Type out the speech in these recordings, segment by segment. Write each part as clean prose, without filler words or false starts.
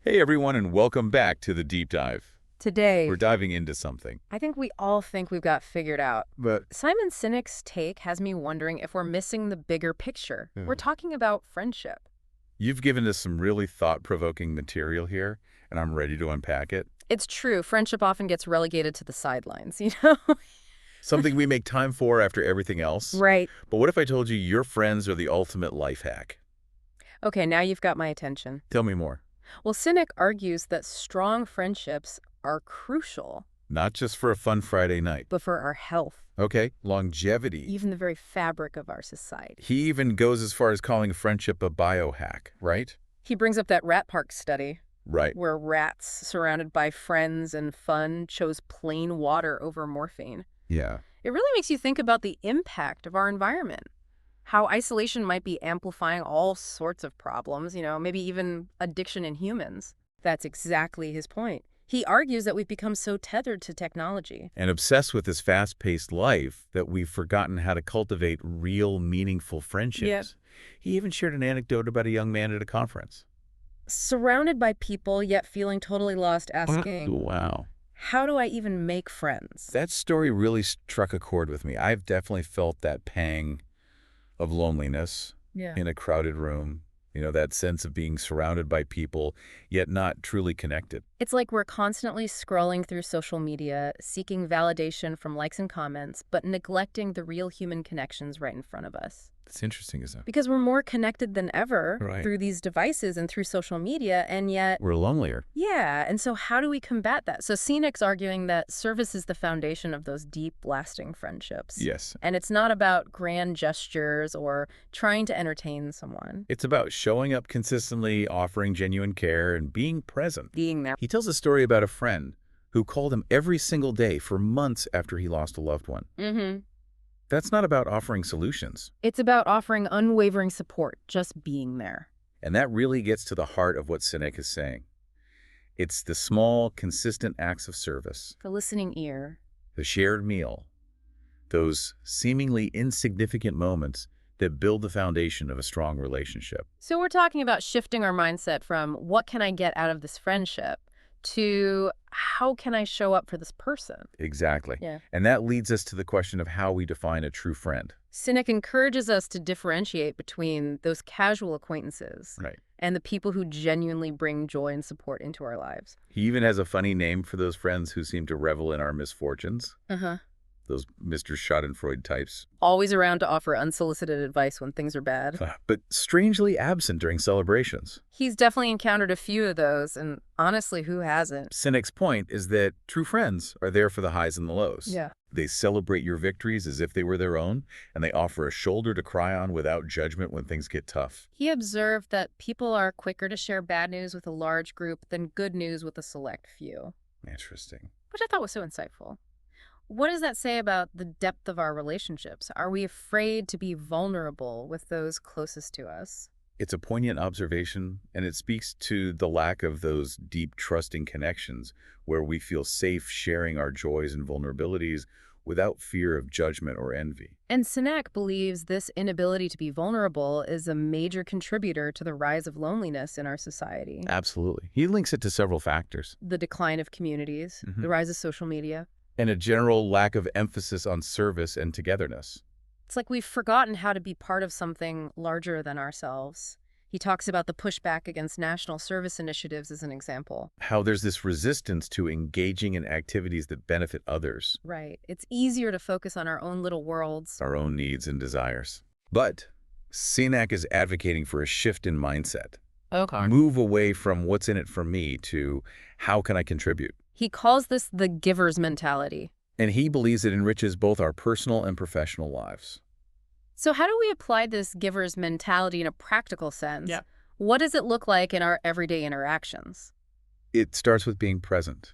Hey everyone, and welcome back to the deep dive. Today, We're diving into something. I think we all think we've got figured out. But Simon Sinek's take has me wondering if we're missing the bigger picture. We're talking about friendship. you've given us some really thought-provoking material here, and I'm ready to unpack it. It's true, friendship often gets relegated to the sidelines, you know? Something we make time for after everything else. Right. But what if I told you your friends are the ultimate life hack? Okay, now you've got my attention. Tell me more. Well, Sinek argues that strong friendships are crucial, Not just for a fun Friday night. but for our health, Okay, longevity. even the very fabric of our society. He even goes as far as calling friendship a biohack, right? He brings up that rat park study Right. where rats surrounded by friends and fun chose plain water over morphine. Yeah. It really makes you think about the impact of our environment, how isolation might be amplifying all sorts of problems, maybe even addiction in humans. That's exactly his point. He argues that we've become so tethered to technology. And obsessed with this fast-paced life that we've forgotten how to cultivate real, meaningful friendships. Yep. He even shared an anecdote about a young man at a conference. Surrounded by people, yet feeling totally lost, asking, Wow. how do I even make friends? That story really struck a chord with me. I've definitely felt that pang of loneliness Yeah. in a crowded room. That sense of being surrounded by people, yet not truly connected. It's like we're constantly scrolling through social media, seeking validation from likes and comments, but neglecting the real human connections right in front of us. It's interesting, isn't it? Because we're more connected than ever Right. through these devices and through social media, and yet, We're lonelier. yeah, and so how do we combat that? So Sinek's arguing that service is the foundation of those deep, lasting friendships. Yes. And it's not about grand gestures or trying to entertain someone. It's about showing up consistently, offering genuine care, and being present. Being there. He tells a story about a friend who called him every single day for months after he lost a loved one. Mm-hmm. That's not about offering solutions. It's about offering unwavering support, just being there. And that really gets to the heart of what Sinek is saying. It's the small, consistent acts of service, The listening ear. the shared meal, those seemingly insignificant moments that build the foundation of a strong relationship. So we're talking about shifting our mindset from what can I get out of this friendship to how can I show up for this person? Exactly. Yeah. And that leads us to the question of how we define a true friend. Sinek encourages us to differentiate between those casual acquaintances Right. and the people who genuinely bring joy and support into our lives. He even has a funny name for those friends who seem to revel in our misfortunes. Uh-huh. Those Mr. Schadenfreude types. Always around to offer unsolicited advice when things are bad. But strangely absent during celebrations. He's definitely encountered a few of those, and honestly, who hasn't? Sinek's point is that true friends are there for the highs and the lows. Yeah. They celebrate your victories as if they were their own, and they offer a shoulder to cry on without judgment when things get tough. He observed that people are quicker to share bad news with a large group than good news with a select few, Interesting. which I thought was so insightful. What does that say about the depth of our relationships? Are we afraid to be vulnerable with those closest to us? It's a poignant observation, and it speaks to the lack of those deep, trusting connections where we feel safe sharing our joys and vulnerabilities without fear of judgment or envy. And Sinek believes this inability to be vulnerable is a major contributor to the rise of loneliness in our society. Absolutely. He links it to several factors. The decline of communities, the rise of social media. And a general lack of emphasis on service and togetherness. It's like we've forgotten how to be part of something larger than ourselves. He talks about the pushback against national service initiatives as an example. How there's this resistance to engaging in activities that benefit others, Right. It's easier to focus on our own little worlds. our own needs and desires. But Sinek is advocating for a shift in mindset. Okay. Move away from what's in it for me to how can I contribute? He calls this the giver's mentality. And he believes it enriches both our personal and professional lives. So how do we apply this giver's mentality in a practical sense? Yeah. What does it look like in our everyday interactions? It starts with being present.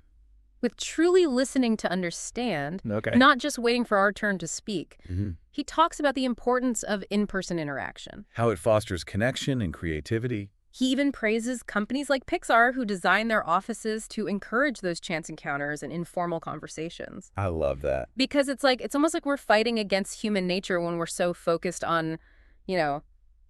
With truly listening to understand, Okay. not just waiting for our turn to speak. Mm-hmm. He talks about the importance of in-person interaction. How it fosters connection and creativity. He even praises companies like Pixar who design their offices to encourage those chance encounters and informal conversations. I love that. Because it's almost like we're fighting against human nature when we're so focused on,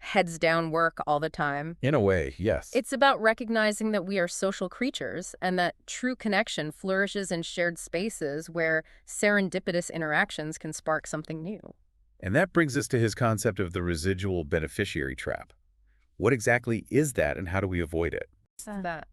heads down work all the time. In a way, yes. It's about recognizing that we are social creatures and that true connection flourishes in shared spaces where serendipitous interactions can spark something new. And that brings us to his concept of the residual beneficiary trap. What exactly is that, and how do we avoid it? That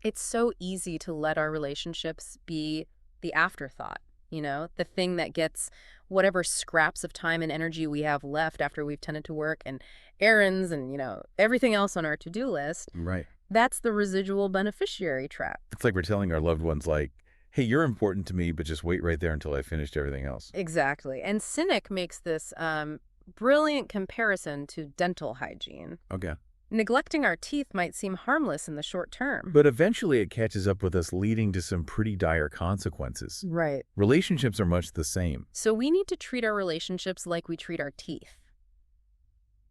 it's so easy to let our relationships be the afterthought, the thing that gets whatever scraps of time and energy we have left after we've tended to work and errands and, everything else on our to-do list. Right. That's the residual beneficiary trap. It's like we're telling our loved ones, like, hey, you're important to me, but just wait right there until I finished everything else. Exactly. And Cynic makes this brilliant comparison to dental hygiene. Okay. Neglecting our teeth might seem harmless in the short term. But eventually it catches up with us, leading to some pretty dire consequences. Right. Relationships are much the same. So we need to treat our relationships like we treat our teeth.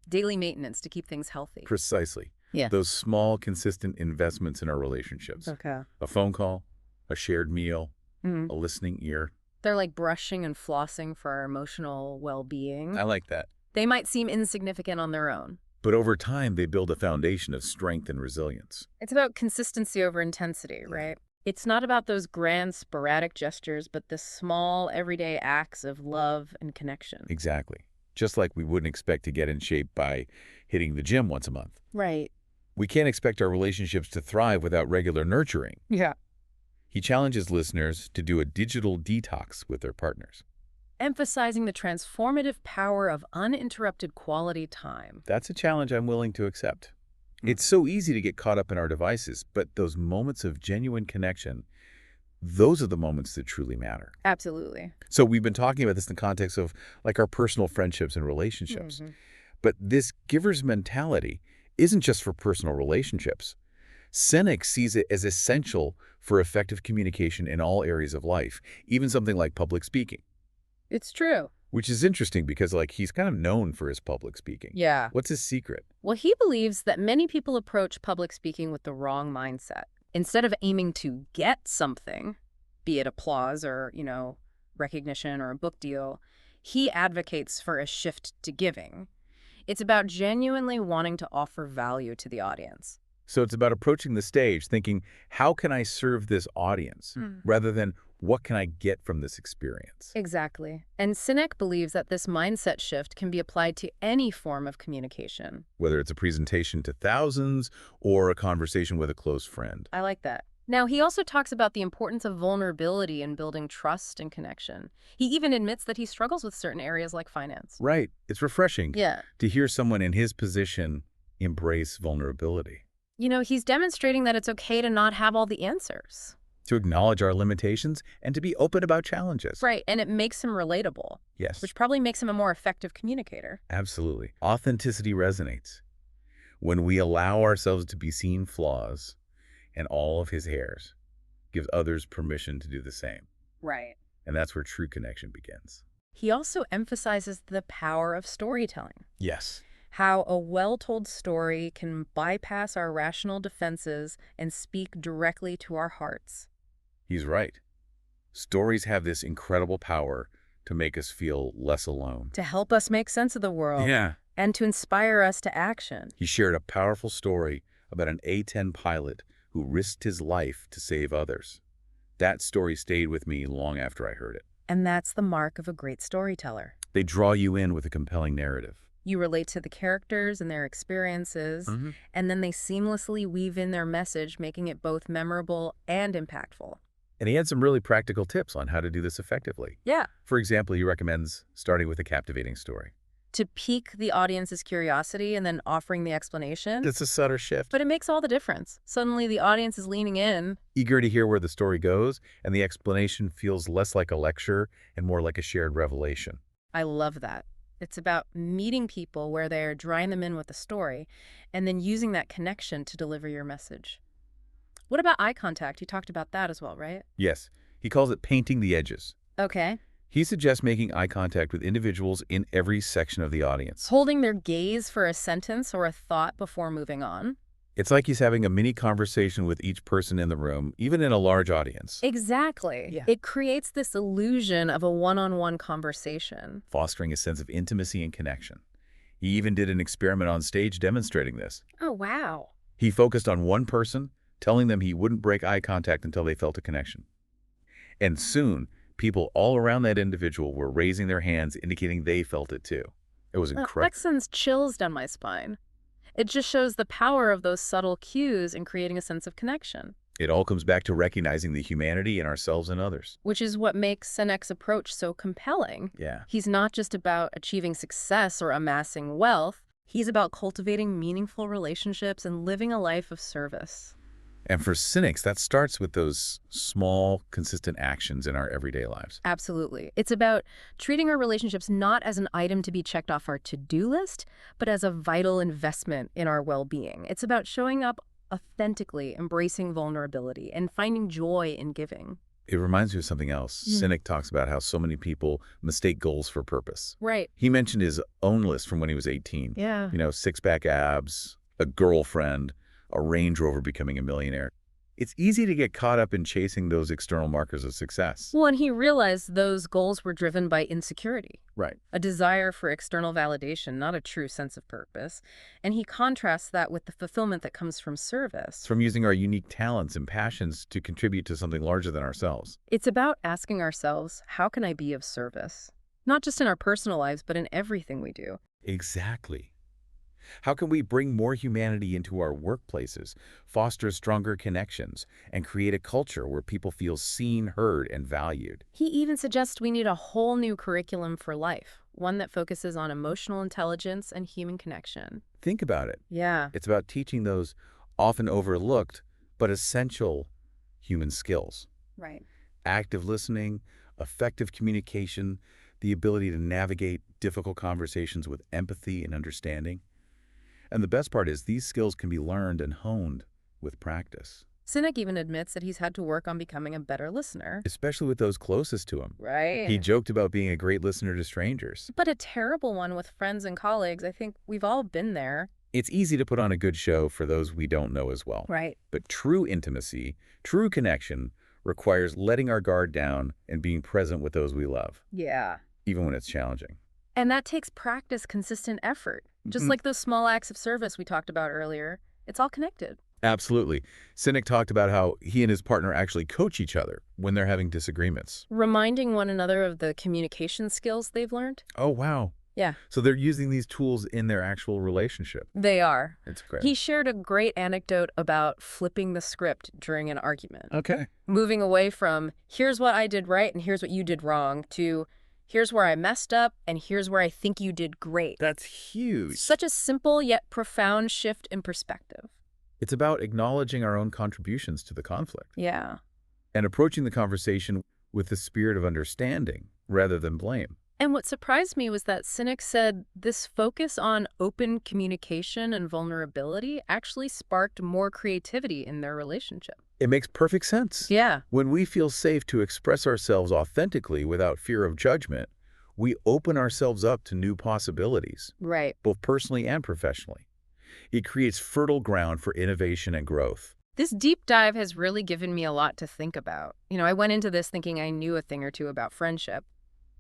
Daily maintenance to keep things healthy. Precisely. Yeah. Those small, consistent investments in our relationships. Okay. A phone call, a shared meal, Mhm. a listening ear. They're like brushing and flossing for our emotional well-being. I like that. They might seem insignificant on their own. But over time, they build a foundation of strength and resilience. It's about consistency over intensity, right? It's not about those grand, sporadic gestures, but the small, everyday acts of love and connection. Exactly. Just like we wouldn't expect to get in shape by hitting the gym once a month. Right. We can't expect our relationships to thrive without regular nurturing. Yeah. He challenges listeners to do a digital detox with their partners. Emphasizing the transformative power of uninterrupted quality time. That's a challenge I'm willing to accept. It's so easy to get caught up in our devices, but those moments of genuine connection, those are the moments that truly matter. Absolutely. So we've been talking about this in the context of like our personal friendships and relationships. Mhm. But this giver's mentality isn't just for personal relationships. Cynic sees it as essential for effective communication in all areas of life, even something like public speaking, It's true. which is interesting because like he's kind of known for his public speaking. Yeah. What's his secret? Well, he believes that many people approach public speaking with the wrong mindset. Instead of aiming to get something, be it applause or, recognition or a book deal, he advocates for a shift to giving. It's about genuinely wanting to offer value to the audience. So it's about approaching the stage thinking, how can I serve this audience? Rather than what can I get from this experience? Exactly. And Cynic believes that this mindset shift can be applied to any form of communication. Whether it's a presentation to thousands or a conversation with a close friend. I like that. Now, he also talks about the importance of vulnerability in building trust and connection. He even admits that he struggles with certain areas like finance. Right. It's refreshing Yeah. to hear someone in his position embrace vulnerability. He's demonstrating that it's okay to not have all the answers. To acknowledge our limitations and to be open about challenges. Right, and it makes him relatable, Yes, which probably makes him a more effective communicator. absolutely. Authenticity resonates. When we allow ourselves to be seen flaws and all of his hairs, gives others permission to do the same. Right. And that's where true connection begins. He also emphasizes the power of storytelling. Yes. How a well-told story can bypass our rational defenses and speak directly to our hearts. He's right. Stories have this incredible power to make us feel less alone. To help us make sense of the world. Yeah. And to inspire us to action. He shared a powerful story about an A-10 pilot who risked his life to save others. That story stayed with me long after I heard it. And that's the mark of a great storyteller. They draw you in with a compelling narrative. You relate to the characters and their experiences, and then they seamlessly weave in their message, making it both memorable and impactful. And he had some really practical tips on how to do this effectively. Yeah. For example, he recommends starting with a captivating story. To pique the audience's curiosity and then offering the explanation. It's a subtle shift. But it makes all the difference. Suddenly the audience is leaning in. Eager to hear where the story goes, and the explanation feels less like a lecture and more like a shared revelation. I love that. It's about meeting people where they're drawing them in with the story and then using that connection to deliver your message. What about eye contact? You talked about that as well, right? Yes, he calls it painting the edges. Okay. He suggests making eye contact with individuals in every section of the audience. Holding their gaze for a sentence or a thought before moving on. It's like he's having a mini conversation with each person in the room, even in a large audience, Exactly. Yeah. It creates this illusion of a one-on-one conversation. fostering a sense of intimacy and connection. He even did an experiment on stage demonstrating this. Oh, wow. He focused on one person, telling them he wouldn't break eye contact until they felt a connection. And soon, people all around that individual were raising their hands, indicating they felt it too. It was incredible. That sends chills down my spine. It just shows the power of those subtle cues in creating a sense of connection, It all comes back to recognizing the humanity in ourselves and others. which is what makes Senec's approach so compelling. Yeah. He's not just about achieving success or amassing wealth. He's about cultivating meaningful relationships and living a life of service. And for cynics, that starts with those small, consistent actions in our everyday lives. Absolutely. It's about treating our relationships not as an item to be checked off our to-do list, but as a vital investment in our well-being. It's about showing up authentically, embracing vulnerability, and finding joy in giving. It reminds me of something else. Cynic talks about how so many people mistake goals for purpose. Right. He mentioned his own list from when he was 18. Yeah. You know, six-pack abs, a girlfriend, a Range Rover, becoming a millionaire. It's easy to get caught up in chasing those external markers of success. Well, and he realized those goals were driven by insecurity, Right. a desire for external validation, not a true sense of purpose. And he contrasts that with the fulfillment that comes from service. It's from using our unique talents and passions to contribute to something larger than ourselves. It's about asking ourselves, how can I be of service? Not just in our personal lives, but in everything we do. Exactly. How can we bring more humanity into our workplaces, foster stronger connections, and create a culture where people feel seen, heard, and valued? He even suggests we need a whole new curriculum for life, one that focuses on emotional intelligence and human connection. Think about it. Yeah. It's about teaching those often overlooked but essential human skills. Right. Active listening, effective communication, the ability to navigate difficult conversations with empathy and understanding. And the best part is these skills can be learned and honed with practice, Sinek even admits that he's had to work on becoming a better listener. especially with those closest to him. Right. He joked about being a great listener to strangers. But a terrible one with friends and colleagues. I think we've all been there. It's easy to put on a good show for those we don't know as well. Right. But true intimacy, true connection, requires letting our guard down and being present with those we love, Yeah. even when it's challenging. And that takes practice, consistent effort. Just like those small acts of service we talked about earlier. It's all connected. Absolutely. Cynic talked about how he and his partner actually coach each other when they're having disagreements. Reminding one another of the communication skills they've learned. Oh, wow. Yeah. So they're using these tools in their actual relationship. They are. It's great. He shared a great anecdote about flipping the script during an argument. Okay. Moving away from, here's what I did right and here's what you did wrong, to here's where I messed up and here's where I think you did great. That's huge. Such a simple yet profound shift in perspective. It's about acknowledging our own contributions to the conflict Yeah. and approaching the conversation with the spirit of understanding rather than blame. And what surprised me was that Sinek said this focus on open communication and vulnerability actually sparked more creativity in their relationship. It makes perfect sense. Yeah. When we feel safe to express ourselves authentically without fear of judgment, we open ourselves up to new possibilities, Right. both personally and professionally. It creates fertile ground for innovation and growth. This deep dive has really given me a lot to think about. I went into this thinking I knew a thing or two about friendship.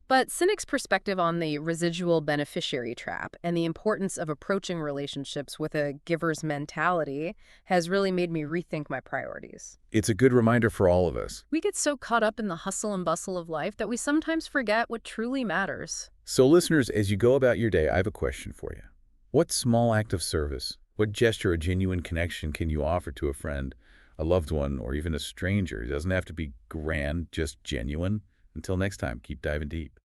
But Sinek's perspective on the residual beneficiary trap and the importance of approaching relationships with a giver's mentality has really made me rethink my priorities. It's a good reminder for all of us. We get so caught up in the hustle and bustle of life that we sometimes forget what truly matters. So listeners, as you go about your day, I have a question for you. What small act of service, what gesture of genuine connection can you offer to a friend, a loved one, or even a stranger? It doesn't have to be grand, just genuine. Until next time, keep diving deep.